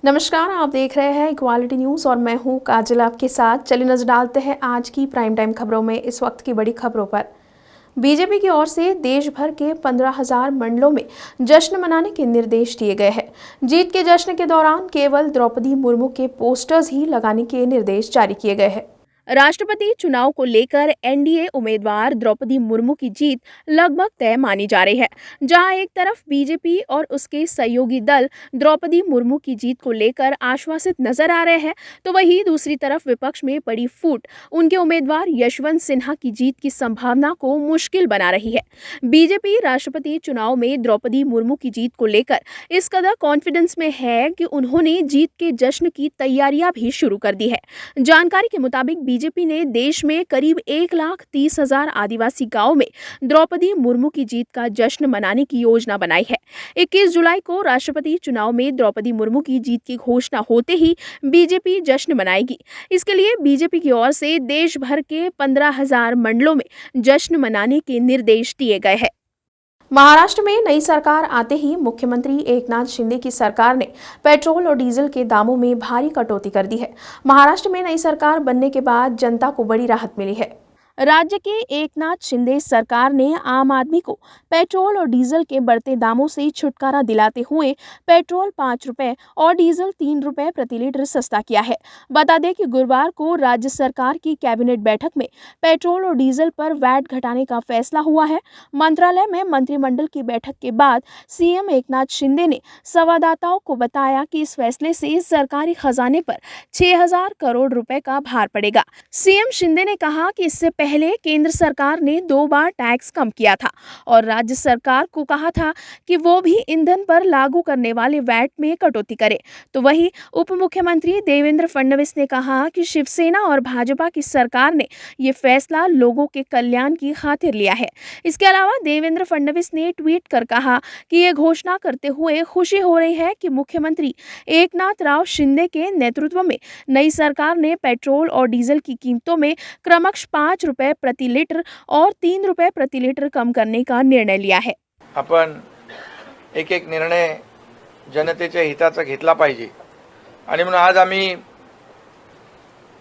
नमस्कार, आप देख रहे हैं इक्वालिटी न्यूज़ और मैं हूं काजल आपके साथ। चलिए नजर डालते हैं आज की प्राइम टाइम खबरों में इस वक्त की बड़ी खबरों पर। बीजेपी की ओर से देश भर के 15,000 मंडलों में जश्न मनाने के निर्देश दिए गए हैं। जीत के जश्न के दौरान केवल द्रौपदी मुर्मू के पोस्टर्स ही लगाने के निर्देश जारी किए गए हैं। राष्ट्रपति चुनाव को लेकर एनडीए उम्मीदवार द्रौपदी मुर्मू की जीत लगभग तय मानी जा रही है। जहां एक तरफ बीजेपी और उसके सहयोगी दल द्रौपदी मुर्मू की जीत को लेकर आश्वासित नजर आ रहे हैं, तो वहीं दूसरी तरफ विपक्ष में बड़ी फूट उनके उम्मीदवार यशवंत सिन्हा की जीत की संभावना को मुश्किल बना रही है। बीजेपी राष्ट्रपति चुनाव में द्रौपदी मुर्मू की जीत को लेकर इस कदर कॉन्फिडेंस में है कि उन्होंने जीत के जश्न की तैयारियां भी शुरू कर दी है। जानकारी के मुताबिक बीजेपी ने देश में करीब 1,30,000 आदिवासी गांवों में द्रौपदी मुर्मू की जीत का जश्न मनाने की योजना बनाई है। 21 जुलाई को राष्ट्रपति चुनाव में द्रौपदी मुर्मू की जीत की घोषणा होते ही बीजेपी जश्न मनाएगी। इसके लिए बीजेपी की ओर से देश भर के 15,000 मंडलों में जश्न मनाने के निर्देश दिए गए हैं। महाराष्ट्र में नई सरकार आते ही मुख्यमंत्री एकनाथ शिंदे की सरकार ने पेट्रोल और डीजल के दामों में भारी कटौती कर दी है। महाराष्ट्र में नई सरकार बनने के बाद जनता को बड़ी राहत मिली है। राज्य के एकनाथ शिंदे सरकार ने आम आदमी को पेट्रोल और डीजल के बढ़ते दामों से छुटकारा दिलाते हुए पेट्रोल 5 रुपए और डीजल 3 रुपए प्रति लीटर सस्ता किया है। बता दें कि गुरुवार को राज्य सरकार की कैबिनेट बैठक में पेट्रोल और डीजल पर वैट घटाने का फैसला हुआ है। मंत्रालय में मंत्रिमंडल की बैठक के बाद सीएम एकनाथ शिंदे ने संवाददाताओं को बताया कि इस फैसले से सरकारी खजाने पर 6,000 करोड़ रुपए का भार पड़ेगा। सीएम शिंदे ने कहा कि इससे पहले केंद्र सरकार ने 2 बार टैक्स कम किया था और राज्य सरकार को कहा था कि वो भी ईंधन पर लागू करने वाले वैट में कटौती करे। तो वहीं उप मुख्यमंत्री देवेंद्र फडणवीस ने कहा कि शिवसेना और भाजपा की सरकार ने ये फैसला लोगों के कल्याण की खातिर लिया है। इसके अलावा देवेंद्र फडणवीस ने ट्वीट कर कहा कि ये घोषणा करते हुए खुशी हो रही है कि मुख्यमंत्री एकनाथ राव शिंदे के नेतृत्व में नई सरकार ने पेट्रोल और डीजल की कीमतों में क्रमशः 5 रुपए प्रति लीटर और 3 रुपए प्रति लीटर कम करने का निर्णय लिया है। आपण एक एक निर्णय जनतेच्या हिताचा घेतला पाहिजे आणि म्हणून आज आम्ही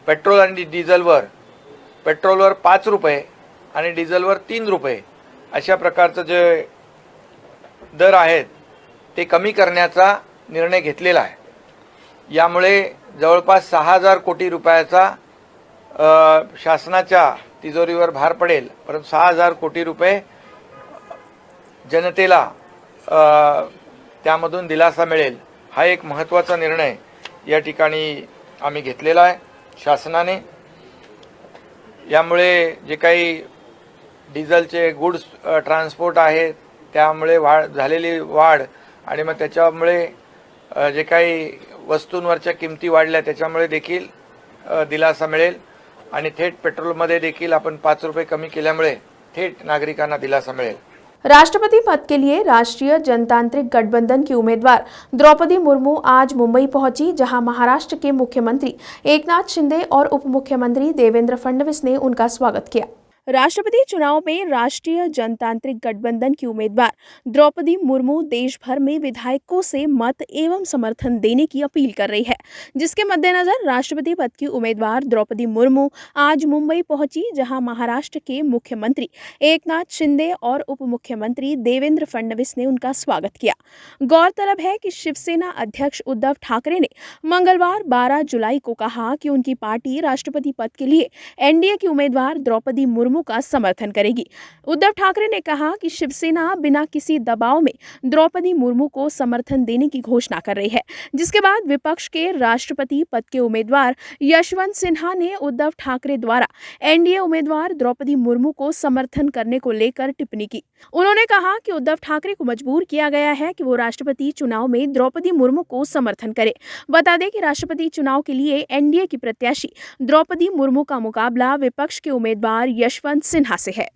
पेट्रोल आणि पेट्रोलवर 5 रुपये आणि डिझेलवर 3 रुपये अशा प्रकारचे जे दर आहेत ते कमी करण्याचा निर्णय घेतलेला आहे। यामुळे जवळपास 6,000 कोटी रुपयाचा शासनाच्या तिजोरीवर भार पडेल, परंतु 6,000 कोटी रुपये जनतेला त्यामधून दिलासा मिळेल। हा एक महत्त्वाचा निर्णय या ठिकाणी आम्ही घेतलेला आहे शासनाने। यामुळे जे काही डिझेलचे गुड्स ट्रान्सपोर्ट आहे त्यामुळे झालेली वाढ आणि मग त्याच्यामुळे जे काही वस्तूंवरच्या किमती वाढल्या त्याच्यामुळे देखील दिलासा मिळेल आणि थेट पेट्रोलमध्ये देखील आपण 5 रुपये कमी केल्यामुळे थेट नागरिकांना दिलासा मिळेल। राष्ट्रपति पद के लिए राष्ट्रीय जनतांत्रिक गठबंधन की उम्मीदवार द्रौपदी मुर्मू आज मुंबई पहुंची, जहां महाराष्ट्र के मुख्यमंत्री एकनाथ शिंदे और उप मुख्यमंत्री देवेंद्र फडणवीस ने उनका स्वागत किया। राष्ट्रपति चुनाव में राष्ट्रीय जनतांत्रिक गठबंधन की उम्मीदवार द्रौपदी मुर्मू देश भर में विधायकों से मत एवं समर्थन देने की अपील कर रही है, जिसके मद्देनजर राष्ट्रपति पद की उम्मीदवार द्रौपदी मुर्मू आज मुंबई पहुंची, जहां महाराष्ट्र के मुख्यमंत्री एकनाथ शिंदे और उप मुख्यमंत्री देवेंद्र फडणवीस ने उनका स्वागत किया। गौरतलब है कि शिवसेना अध्यक्ष उद्धव ठाकरे ने मंगलवार 12 जुलाई को कहा कि उनकी पार्टी राष्ट्रपति पद के लिए एनडीए की उम्मीदवार द्रौपदी मुर्मू का समर्थन करेगी। उद्धव ठाकरे ने कहा कि शिवसेना बिना किसी दबाव में द्रौपदी मुर्मू को समर्थन देने की घोषणा कर रही है, जिसके बाद विपक्ष के राष्ट्रपति पद के उम्मीदवार यशवंत सिन्हा ने उद्धव ठाकरे द्वारा एनडीए उम्मीदवार द्रौपदी मुर्मू को समर्थन करने को लेकर टिप्पणी की। उन्होंने कहा कि उद्धव ठाकरे को मजबूर किया गया है कि वो राष्ट्रपति चुनाव में द्रौपदी मुर्मू को समर्थन करे। बता दें कि राष्ट्रपति चुनाव के लिए एनडीए की प्रत्याशी द्रौपदी मुर्मू का मुकाबला विपक्ष के उम्मीदवार यशवंत सिन्हा से है।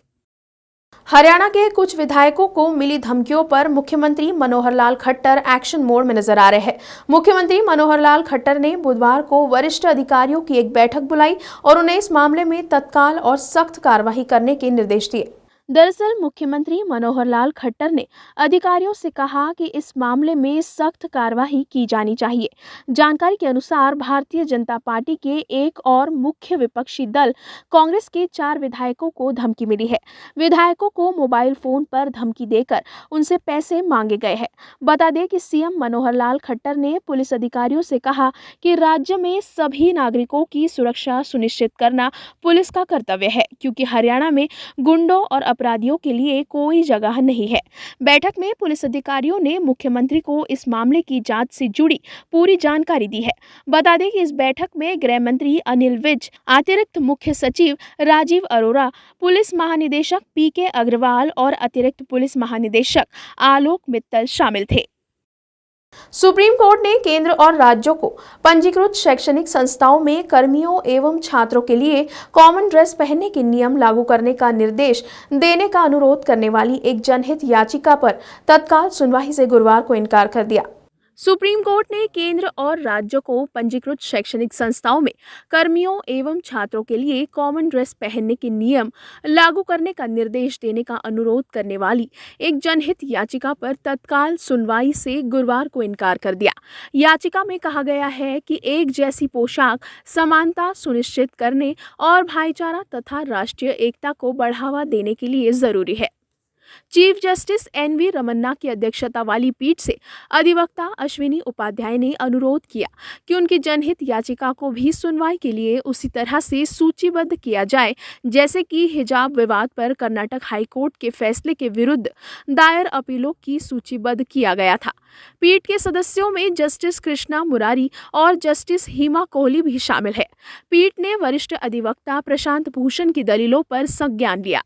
हरियाणा के कुछ विधायकों को मिली धमकियों पर मुख्यमंत्री मनोहर लाल खट्टर एक्शन मोड में नजर आ रहे हैं। मुख्यमंत्री मनोहर लाल खट्टर ने बुधवार को वरिष्ठ अधिकारियों की एक बैठक बुलाई और उन्हें इस मामले में तत्काल और सख्त कार्रवाई करने के निर्देश दिए। दरअसल मुख्यमंत्री मनोहर लाल खट्टर ने अधिकारियों से कहा कि इस मामले में सख्त कार्रवाई की जानी चाहिए। जानकारी के अनुसार भारतीय जनता पार्टी के एक और मुख्य विपक्षी दल कांग्रेस के 4 विधायकों को धमकी मिली है। विधायकों को मोबाइल फोन पर धमकी देकर उनसे पैसे मांगे गए हैं। बता दें कि सीएम मनोहर लाल खट्टर ने पुलिस अधिकारियों से कहा कि राज्य में सभी नागरिकों की सुरक्षा सुनिश्चित करना पुलिस का कर्तव्य है, क्योंकि हरियाणा में गुंडों और अपराधियों के लिए कोई जगह नहीं है। बैठक में पुलिस अधिकारियों ने मुख्यमंत्री को इस मामले की जांच से जुड़ी पूरी जानकारी दी है। बता दें कि इस बैठक में गृह मंत्री अनिल विज, अतिरिक्त मुख्य सचिव राजीव अरोरा, पुलिस महानिदेशक पीके अग्रवाल और अतिरिक्त पुलिस महानिदेशक आलोक मित्तल शामिल थे। सुप्रीम कोर्ट ने केंद्र और राज्यों को पंजीकृत शैक्षणिक संस्थाओं में कर्मियों एवं छात्रों के लिए कॉमन ड्रेस पहनने के नियम लागू करने का निर्देश देने का अनुरोध करने वाली एक जनहित याचिका पर तत्काल सुनवाई से गुरुवार को इनकार कर दिया। सुप्रीम कोर्ट ने केंद्र और राज्यों को पंजीकृत शैक्षणिक संस्थाओं में कर्मियों एवं छात्रों के लिए कॉमन ड्रेस पहनने के नियम लागू करने का निर्देश देने का अनुरोध करने वाली एक जनहित याचिका पर तत्काल सुनवाई से गुरुवार को इनकार कर दिया। याचिका में कहा गया है कि एक जैसी पोशाक समानता सुनिश्चित करने और भाईचारा तथा राष्ट्रीय एकता को बढ़ावा देने के लिए जरूरी है। चीफ जस्टिस एनवी रमन्ना की अध्यक्षता वाली पीठ से अधिवक्ता अश्विनी उपाध्याय ने अनुरोध किया कि उनकी जनहित याचिका को भी सुनवाई के लिए उसी तरह से सूचीबद्ध किया जाए जैसे कि हिजाब विवाद पर कर्नाटक हाईकोर्ट के फैसले के विरुद्ध दायर अपीलों की सूचीबद्ध किया गया था। पीठ के सदस्यों में जस्टिस कृष्णा मुरारी और जस्टिस हिमा कोहली भी शामिल है। पीठ ने वरिष्ठ अधिवक्ता प्रशांत भूषण की दलीलों पर संज्ञान लिया।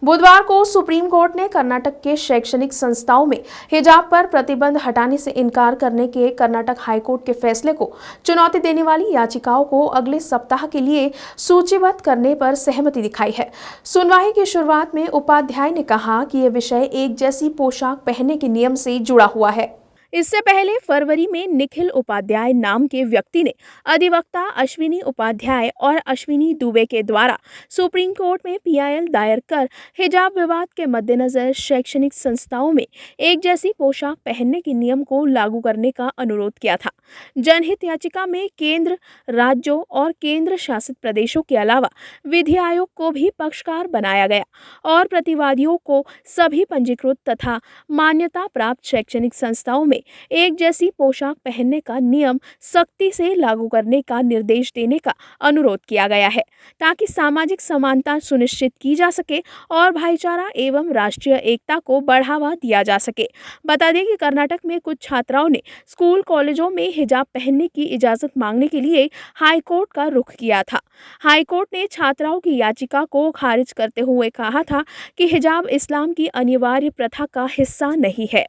बुधवार को सुप्रीम कोर्ट ने कर्नाटक के शैक्षणिक संस्थाओं में हिजाब पर प्रतिबंध हटाने से इनकार करने के कर्नाटक हाईकोर्ट के फैसले को चुनौती देने वाली याचिकाओं को अगले सप्ताह के लिए सूचीबद्ध करने पर सहमति दिखाई है। सुनवाई की शुरुआत में उपाध्याय ने कहा कि यह विषय एक जैसी पोशाक पहनने के नियम से जुड़ा हुआ है। इससे पहले फरवरी में निखिल उपाध्याय नाम के व्यक्ति ने अधिवक्ता अश्विनी उपाध्याय और अश्विनी दुबे के द्वारा सुप्रीम कोर्ट में पीआईएल दायर कर हिजाब विवाद के मद्देनजर शैक्षणिक संस्थाओं में एक जैसी पोशाक पहनने के नियम को लागू करने का अनुरोध किया था। जनहित याचिका में केंद्र, राज्यों और केंद्र शासित प्रदेशों के अलावा विधि आयोग को भी पक्षकार बनाया गया और प्रतिवादियों को सभी पंजीकृत तथा मान्यता प्राप्त शैक्षणिक संस्थाओं में एक जैसी पोशाक पहनने का नियम सख्ती से लागू करने का निर्देश देने का अनुरोध किया गया है, ताकि सामाजिक समानता सुनिश्चित की जा सके और भाईचारा एवं राष्ट्रीय एकता को बढ़ावा दिया जा सके। बता दें कि कर्नाटक में कुछ छात्राओं ने स्कूल कॉलेजों में हिजाब पहनने की इजाजत मांगने के लिए हाईकोर्ट का रुख किया था। हाईकोर्ट ने छात्राओं की याचिका को खारिज करते हुए कहा था कि हिजाब इस्लाम की अनिवार्य प्रथा का हिस्सा नहीं है।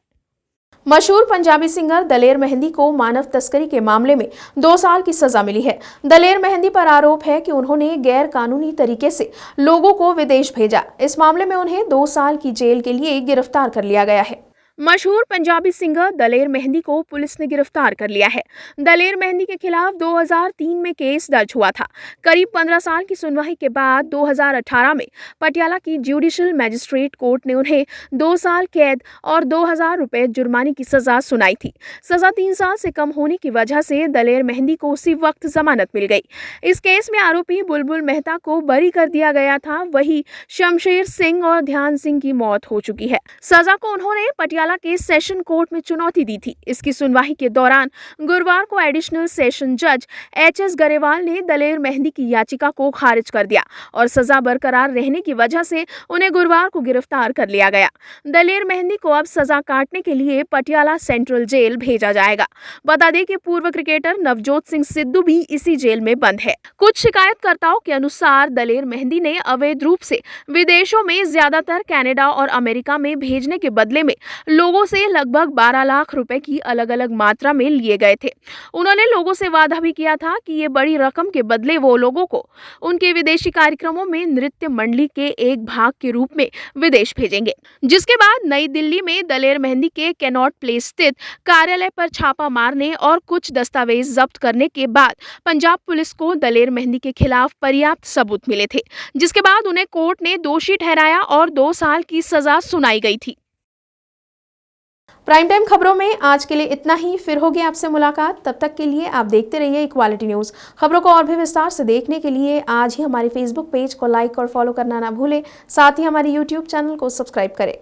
मशहूर पंजाबी सिंगर दलेर मेहंदी को मानव तस्करी के मामले में 2 साल की सजा मिली है। दलेर मेहंदी पर आरोप है कि उन्होंने गैर कानूनी तरीके से लोगों को विदेश भेजा। इस मामले में उन्हें 2 साल की जेल के लिए गिरफ्तार कर लिया गया है। मशहूर पंजाबी सिंगर दलेर मेहंदी को पुलिस ने गिरफ्तार कर लिया है। दलेर मेहंदी के खिलाफ 2003 में केस दर्ज हुआ था। करीब 15 साल की सुनवाई के बाद 2018 में पटियाला की जुडिशियल मैजिस्ट्रेट कोर्ट ने उन्हें 2 साल कैद और 2000 रुपए जुर्माने की सजा सुनाई थी। सजा 3 साल से कम होने की वजह से दलेर मेहंदी को उसी वक्त जमानत मिल गई। इस केस में आरोपी बुलबुल मेहता को बरी कर दिया गया था। वही शमशेर सिंह और ध्यान सिंह की मौत हो चुकी है। सजा को उन्होंने पटियाला के सेशन कोर्ट में चुनौती दी थी। इसकी सुनवाई के दौरान गुरुवार को एडिशनल सेशन जज एचएस गरेवाल ने दलेर मेहंदी की याचिका को खारिज कर दिया और सजा बरकरार रहने की वजह से उन्हें गुरुवार को गिरफ्तार कर लिया गया। दलेर मेहंदी को अब सजा काटने के लिए पटियाला सेंट्रल जेल भेजा जाएगा। बता दें कि पूर्व क्रिकेटर नवजोत सिंह सिद्धू भी इसी जेल में बंद है। कुछ शिकायतकर्ताओं के अनुसार दलेर मेहंदी ने अवैध रूप से विदेशों में, ज्यादातर कनाडा और अमेरिका में भेजने के बदले में लोगों से लगभग 12 लाख रुपए की अलग अलग मात्रा में लिए गए थे। उन्होंने लोगों से वादा भी किया था कि ये बड़ी रकम के बदले वो लोगों को उनके विदेशी कार्यक्रमों में नृत्य मंडली के एक भाग के रूप में विदेश भेजेंगे। जिसके बाद नई दिल्ली में दलेर मेहंदी के कैनॉट प्लेस स्थित कार्यालय पर छापा मारने और कुछ दस्तावेज जब्त करने के बाद पंजाब पुलिस को दलेर मेहंदी के खिलाफ पर्याप्त सबूत मिले थे, जिसके बाद उन्हें कोर्ट ने दोषी ठहराया और 2 साल की सजा सुनाई गई थी। प्राइम टाइम खबरों में आज के लिए इतना ही। फिर होगी आपसे मुलाकात। तब तक के लिए आप देखते रहिए इक्वालिटी न्यूज़। खबरों को और भी विस्तार से देखने के लिए आज ही हमारे फेसबुक पेज को लाइक और फॉलो करना ना भूलें। साथ ही हमारे यूट्यूब चैनल को सब्सक्राइब करें।